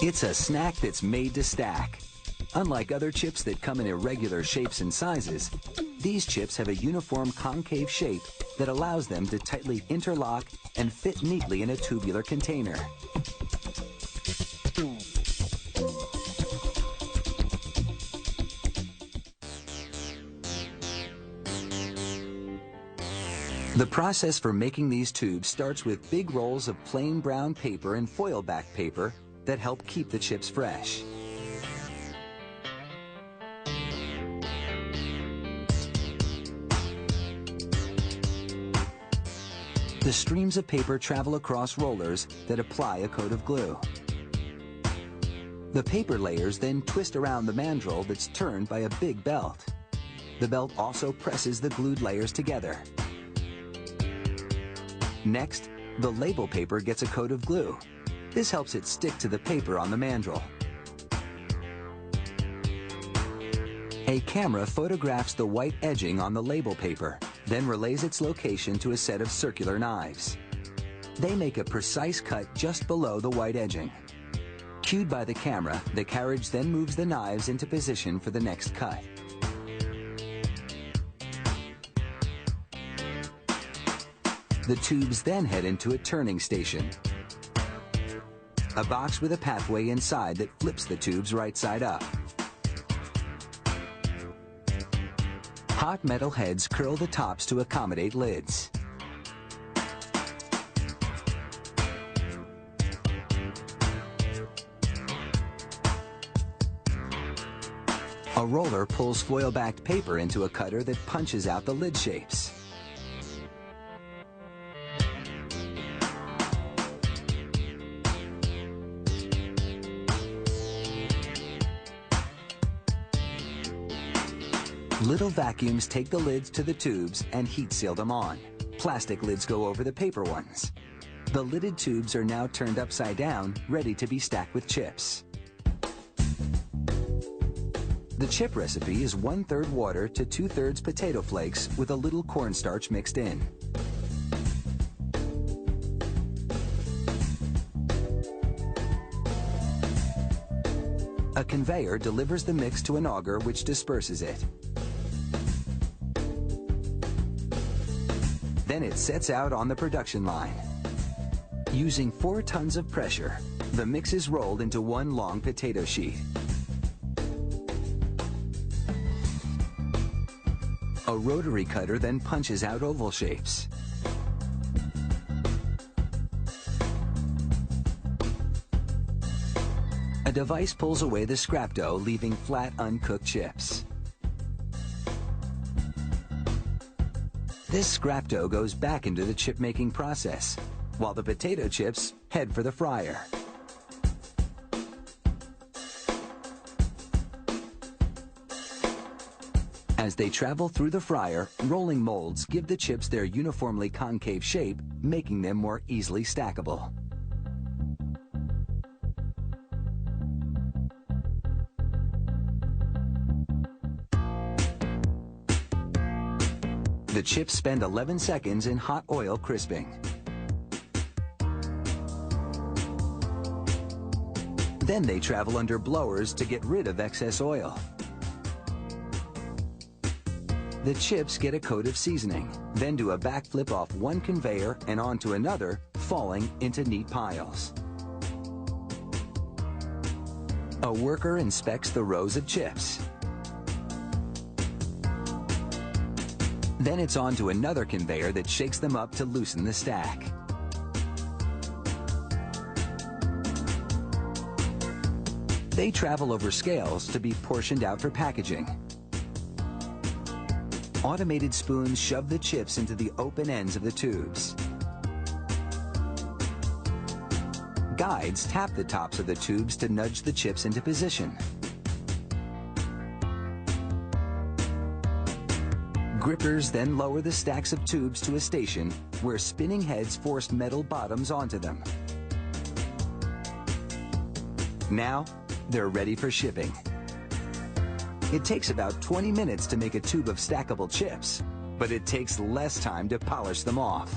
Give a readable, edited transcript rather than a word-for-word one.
It's a snack that's made to stack. Unlike other chips that come in irregular shapes and sizes, these chips have a uniform concave shape that allows them to tightly interlock and fit neatly in a tubular container. The process for making these tubes starts with big rolls of plain brown paper and foil back paper that help keep the chips fresh. The streams of paper travel across rollers that apply a coat of glue. The paper layers then twist around the mandrel that's turned by a big belt. The belt also presses the glued layers together. Next, the label paper gets a coat of glue. This helps it stick to the paper on the mandrel. A camera photographs the white edging on the label paper, then relays its location to a set of circular knives. They make a precise cut just below the white edging. Cued by the camera, the carriage then moves the knives into position for the next cut. The tubes then head into a turning station, a box with a pathway inside that flips the tubes right side up. Hot metal heads curl the tops to accommodate lids. A roller pulls foil-backed paper into a cutter that punches out the lid shapes. Little vacuums take the lids to the tubes and heat seal them on. Plastic lids go over the paper ones. The lidded tubes are now turned upside down, ready to be stacked with chips. The chip recipe is 1/3 water to 2/3 potato flakes with a little cornstarch mixed in. A conveyor delivers the mix to an auger which disperses it. Then it sets out on the production line. Using 4 tons of pressure, the mix is rolled into one long potato sheet. A rotary cutter then punches out oval shapes. A device pulls away the scrap dough, leaving flat, uncooked chips. This scrap dough goes back into the chip-making process, while the potato chips head for the fryer. As they travel through the fryer, rolling molds give the chips their uniformly concave shape, making them more easily stackable. The chips spend 11 seconds in hot oil crisping. Then they travel under blowers to get rid of excess oil. The chips get a coat of seasoning, then do a backflip off one conveyor and onto another, falling into neat piles. A worker inspects the rows of chips. Then it's on to another conveyor that shakes them up to loosen the stack. They travel over scales to be portioned out for packaging. Automated spoons shove the chips into the open ends of the tubes. Guides tap the tops of the tubes to nudge the chips into position. Grippers then lower the stacks of tubes to a station where spinning heads force metal bottoms onto them. Now, they're ready for shipping. It takes about 20 minutes to make a tube of stackable chips, but it takes less time to polish them off.